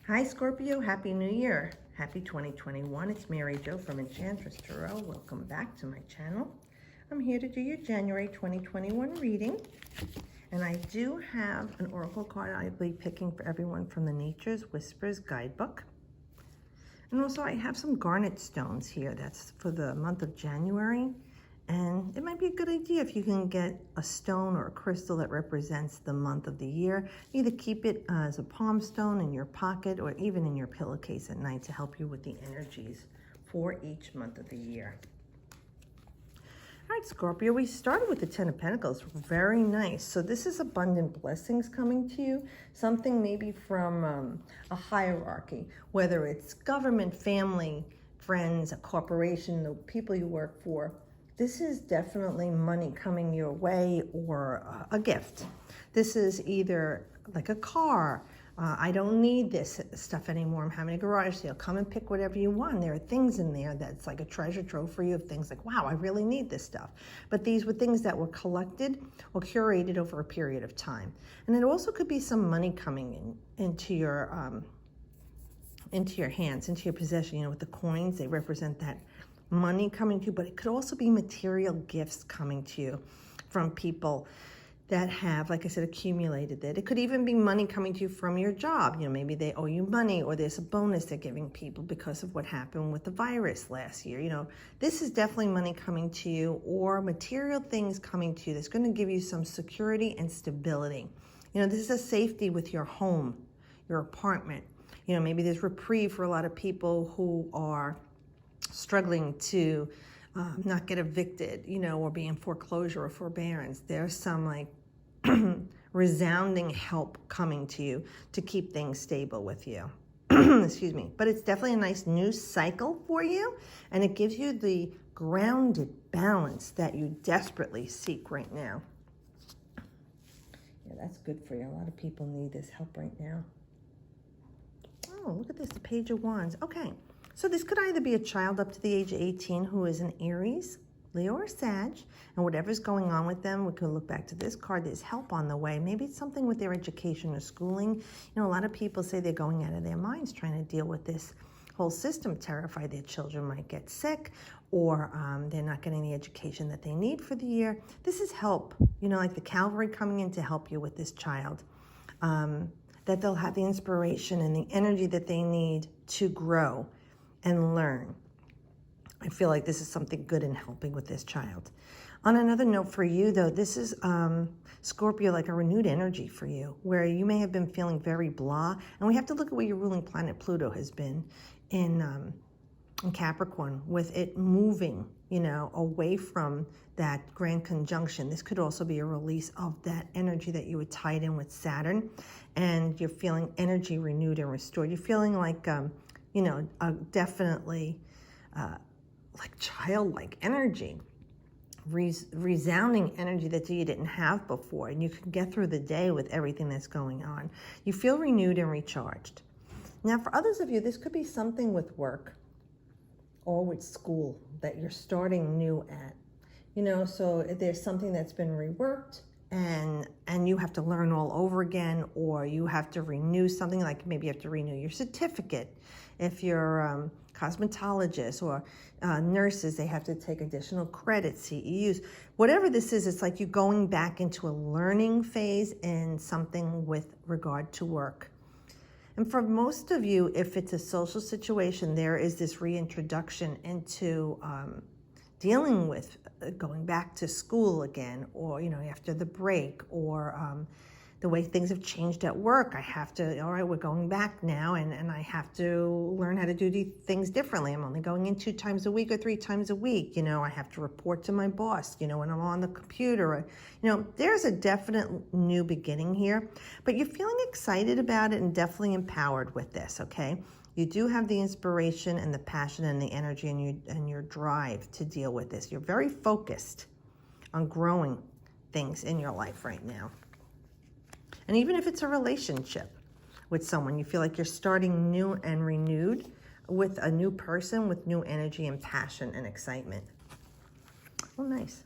Hi Scorpio, Happy New Year. Happy 2021. It's Mary Jo from Enchantress Tarot. Welcome back to my channel. I'm here to do your January 2021 reading. And I do have an oracle card I'll be picking for everyone from the Nature's Whispers guidebook. And also I have some garnet stones here. That's for the month of January. And it might be a good idea if you can get a stone or a crystal that represents the month of the year. Either keep it as a palm stone in your pocket or even in your pillowcase at night to help you with the energies for each month of the year. All right, Scorpio, we started with the Ten of Pentacles. Very nice. So this is abundant blessings coming to you. Something maybe from a hierarchy, whether it's government, family, friends, a corporation, the people you work for. This is definitely money coming your way or a gift. This is either like a car. I don't need this stuff anymore. I'm having a garage sale. Come and pick whatever you want. There are things in there that's like a treasure trove for you of things like, wow, I really need this stuff. But these were things that were collected or curated over a period of time. And it also could be some money coming into your hands, into your possession. You know, with the coins, they represent that money coming to you, but it could also be material gifts coming to you from people that have, like I said, accumulated it. It could even be money coming to you from your job. You know, maybe they owe you money or there's a bonus they're giving people because of what happened with the virus last year. You know, this is definitely money coming to you or material things coming to you that's going to give you some security and stability. You know, this is a safety with your home, your apartment. You know, maybe there's reprieve for a lot of people who are struggling to not get evicted, you know, or be in foreclosure or forbearance. There's some like resounding help coming to you to keep things stable with you. Excuse me. But it's definitely a nice new cycle for you, and it gives you the grounded balance that you desperately seek right now. Yeah, that's good for you. A lot of people need this help right now. Oh, look at this, the Page of Wands. Okay. So this could either be a child up to the age of 18 who is an Aries, Leo, or Sag, and whatever's going on with them, we could look back to this card. There's help on the way. Maybe it's something with their education or schooling. You know, a lot of people say they're going out of their minds trying to deal with this whole system, terrified their children might get sick or they're not getting the education that they need for the year. This is help, you know, like the cavalry coming in to help you with this child. That they'll have the inspiration and the energy that they need to grow and learn. I feel like this is something good in helping with this child. On another note for you though, this is Scorpio, like a renewed energy for you, where you may have been feeling very blah, and we have to look at where your ruling planet Pluto has been in Capricorn, with it moving, you know, away from that grand conjunction. This could also be a release of that energy that you were tied in with Saturn, and you're feeling energy renewed and restored. You're feeling like you know, definitely like childlike energy, resounding energy that you didn't have before, and you can get through the day with everything that's going on. You feel renewed and recharged. Now, for others of you, this could be something with work or with school that you're starting new at. You know, so there's something that's been reworked, and you have to learn all over again, or you have to renew something, like maybe you have to renew your certificate. If you're cosmetologists or nurses, they have to take additional credits, CEUs. Whatever this is, it's like you're going back into a learning phase in something with regard to work. And for most of you, if it's a social situation, there is this reintroduction into dealing with going back to school again, or, you know, after the break, or the way things have changed at work. I have to, all right, we're going back now, and I have to learn how to do these things differently. I'm only going in 2 times a week or 3 times a week. You know, I have to report to my boss, you know, when I'm on the computer. You know, there's a definite new beginning here, but you're feeling excited about it and definitely empowered with this, okay? You do have the inspiration and the passion and the energy and your drive to deal with this. You're very focused on growing things in your life right now. And even if it's a relationship with someone, you feel like you're starting new and renewed with a new person with new energy and passion and excitement. Oh, nice.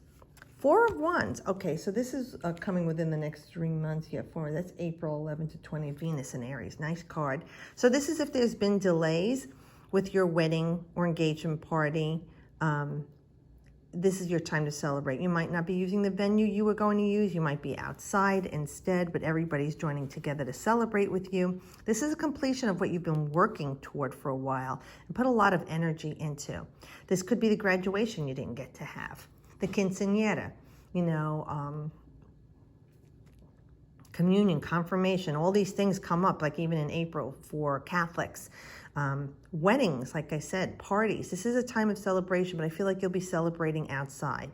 Four of Wands. Okay, so this is coming within the next 3 months. Yeah, that's April 11 to 20, Venus in Aries. Nice card. So this is if there's been delays with your wedding or engagement party. This is your time to celebrate. You might not be using the venue you were going to use. You might be outside instead, but everybody's joining together to celebrate with you. This is a completion of what you've been working toward for a while and put a lot of energy into. This could be the graduation you didn't get to have, the quinceañera, communion, confirmation, all these things come up, like even in April for Catholics. Weddings, like I said, parties. This is a time of celebration, but I feel like you'll be celebrating outside.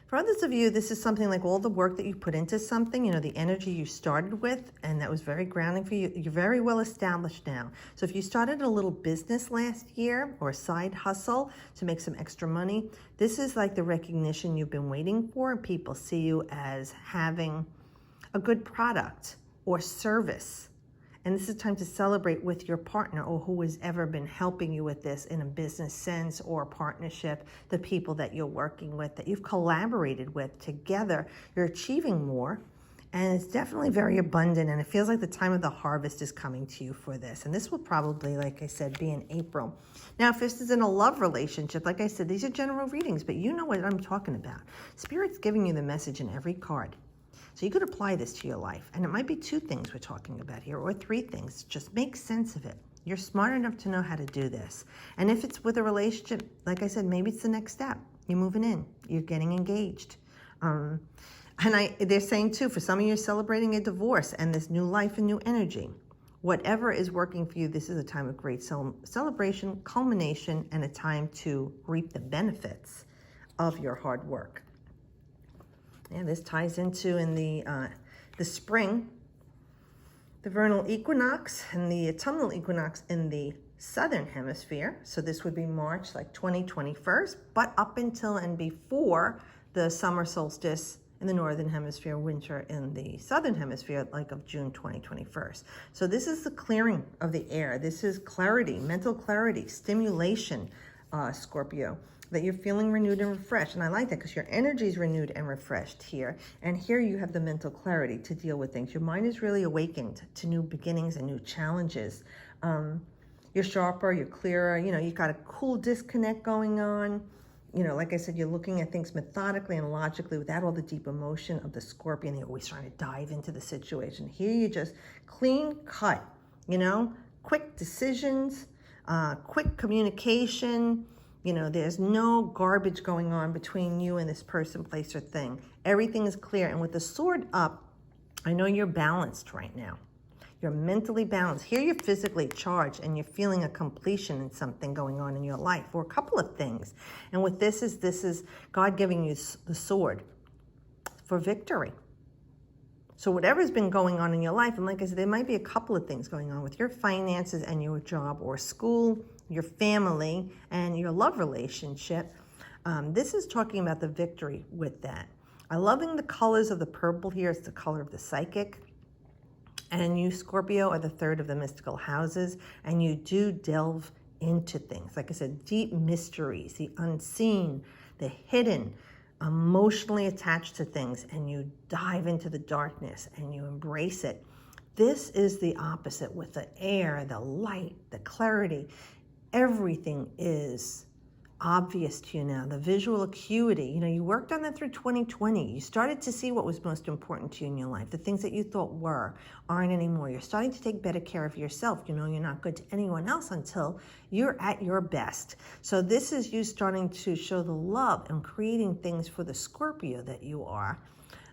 For others of you, this is something like all the work that you put into something, the energy you started with, and that was very grounding for you. You're very well established now. So if you started a little business last year or a side hustle to make some extra money, this is like the recognition you've been waiting for. People see you as having a good product or service. And this is time to celebrate with your partner or who has ever been helping you with this in a business sense or partnership, the people that you're working with, that you've collaborated with together. You're achieving more, and it's definitely very abundant, and it feels like the time of the harvest is coming to you for this. And this will probably, like I said, be in April. Now, if this is in a love relationship, like I said, these are general readings, but you know what I'm talking about. Spirit's giving you the message in every card. So you could apply this to your life. And it might be 2 things we're talking about here, or 3 things. Just make sense of it. You're smart enough to know how to do this. And if it's with a relationship, like I said, maybe it's the next step. You're moving in. You're getting engaged. They're saying, too, for some of you, celebrating a divorce and this new life and new energy. Whatever is working for you, this is a time of great celebration, culmination, and a time to reap the benefits of your hard work. And this ties into in the spring, the vernal equinox and the autumnal equinox in the southern hemisphere. So this would be March, like 2021, but up until and before the summer solstice in the northern hemisphere, winter in the southern hemisphere, like of June 2021. So this is the clearing of the air. This is clarity, mental clarity, stimulation, Scorpio, that you're feeling renewed and refreshed. And I like that because your energy is renewed and refreshed here. And here you have the mental clarity to deal with things. Your mind is really awakened to new beginnings and new challenges. You're sharper, you're clearer, you've got a cool disconnect going on. Like I said, you're looking at things methodically and logically without all the deep emotion of the Scorpion. They're always trying to dive into the situation. Here you just clean cut, quick decisions, quick communication. There's no garbage going on between you and this person, place, or thing. Everything is clear. And with the sword up, I know you're balanced right now. You're mentally balanced. Here you're physically charged and you're feeling a completion in something going on in your life, or a couple of things. And with this is God giving you the sword for victory. So whatever's been going on in your life, and like I said, there might be a couple of things going on with your finances and your job or school, your family, and your love relationship. This is talking about the victory with that. I'm loving the colors of the purple here. It's the color of the psychic. And you, Scorpio, are the 3rd of the mystical houses, and you do delve into things. Like I said, deep mysteries, the unseen, the hidden, emotionally attached to things, and you dive into the darkness and you embrace it. This is the opposite with the air, the light, the clarity. Everything is obvious to you now. The visual acuity, you worked on that through 2020. You started to see what was most important to you in your life. The things that you thought aren't anymore. You're starting to take better care of yourself. You're not good to anyone else until you're at your best. So this is you starting to show the love and creating things for the Scorpio that you are,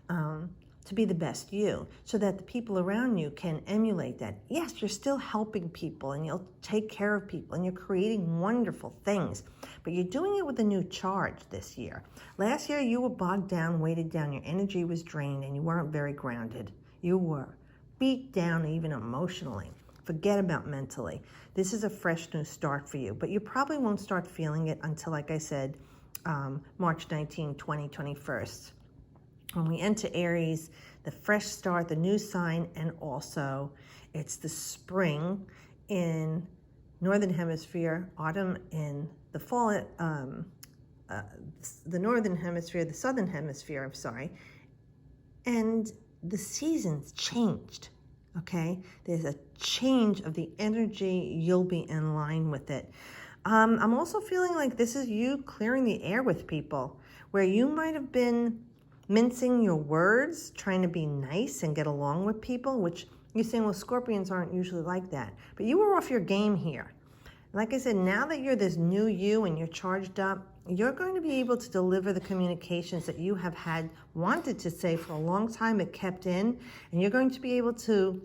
to be the best you, so that the people around you can emulate that. Yes, you're still helping people and you'll take care of people and you're creating wonderful things, but you're doing it with a new charge this year. Last year, you were bogged down, weighted down, your energy was drained, and you weren't very grounded. You were beat down even emotionally. Forget about mentally. This is a fresh new start for you, but you probably won't start feeling it until, like I said, March 19, 2021. When we enter Aries, the fresh start, the new sign, and also it's the spring in Northern Hemisphere, autumn in the fall the northern hemisphere, the southern hemisphere, I'm sorry, and the seasons changed, okay? There's a change of the energy. You'll be in line with it. I'm also feeling like this is you clearing the air with people, where you might have been mincing your words, trying to be nice and get along with people, which you're saying, well, Scorpions aren't usually like that. But you were off your game here. Like I said, now that you're this new you and you're charged up, you're going to be able to deliver the communications that you have wanted to say for a long time but kept in, and you're going to be able to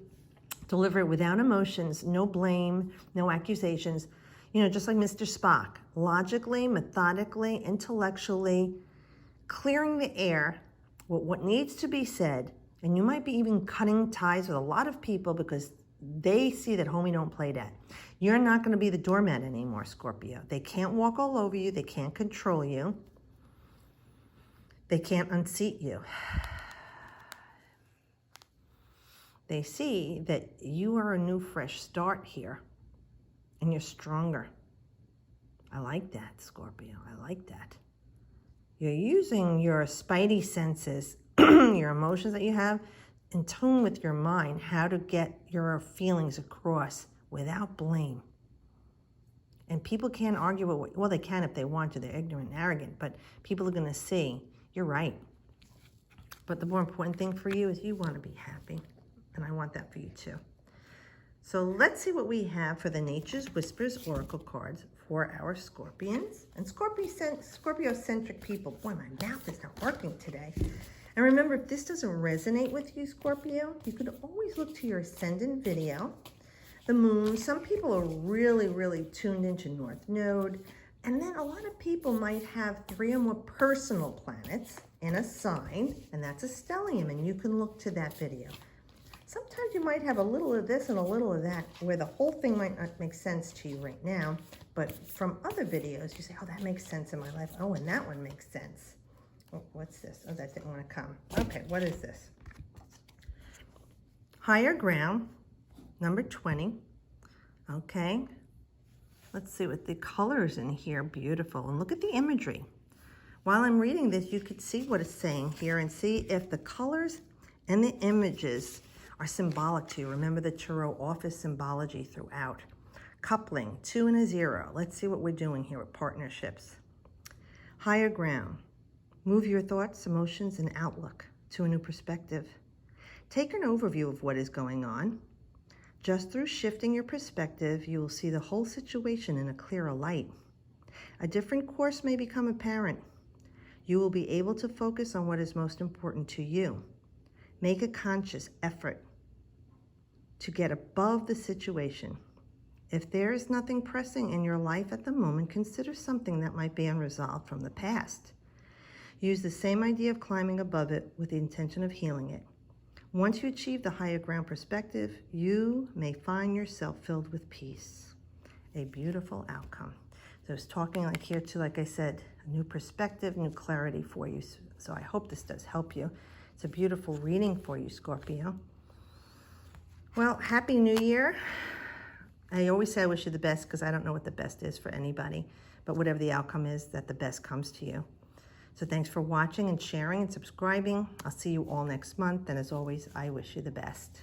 deliver it without emotions, no blame, no accusations. Just like Mr. Spock, logically, methodically, intellectually, clearing the air with what needs to be said. And you might be even cutting ties with a lot of people because they see that homie don't play that. You're not going to be the doormat anymore, Scorpio. They can't walk all over you. They can't control you. They can't unseat you. They see that you are a new, fresh start here. And you're stronger. I like that, Scorpio. I like that. You're using your spidey senses, your emotions that you have, in tune with your mind, how to get your feelings across without blame. And people can't argue with well, they can if they want to. They're ignorant and arrogant, but people are going to see, you're right. But the more important thing for you is you want to be happy. And I want that for you too. So let's see what we have for the Nature's Whispers Oracle cards for our Scorpions. And Scorpio-centric people. Boy, my mouth is not working today. And remember, if this doesn't resonate with you, Scorpio, you could always look to your Ascendant video. The Moon. Some people are really, really tuned into North Node. And then a lot of people might have 3 or more personal planets in a sign, and that's a stellium, and you can look to that video. Sometimes you might have a little of this and a little of that, where the whole thing might not make sense to you right now, but from other videos, you say, oh, that makes sense in my life. Oh, and that one makes sense. Oh, what's this? Oh, that didn't want to come. Okay, what is this? Higher Ground, number 20. Okay. Let's see what the colors in here. Beautiful. And look at the imagery. While I'm reading this, you could see what it's saying here and see if the colors and the images are symbolic to you. Remember the Tarot office symbology throughout. Coupling, 2 and a 0. Let's see what we're doing here with partnerships. Higher Ground. Move your thoughts, emotions, and outlook to a new perspective. Take an overview of what is going on. Just through shifting your perspective, you will see the whole situation in a clearer light. A different course may become apparent. You will be able to focus on what is most important to you. Make a conscious effort to get above the situation. If there is nothing pressing in your life at the moment, consider something that might be unresolved from the past. Use the same idea of climbing above it with the intention of healing it. Once you achieve the higher ground perspective, you may find yourself filled with peace. A beautiful outcome. So it's talking like here too, like I said, a new perspective, new clarity for you. So I hope this does help you. It's a beautiful reading for you, Scorpio. Well, Happy New Year. I always say I wish you the best because I don't know what the best is for anybody. But whatever the outcome is, that the best comes to you. So thanks for watching and sharing and subscribing. I'll see you all next month. And as always, I wish you the best.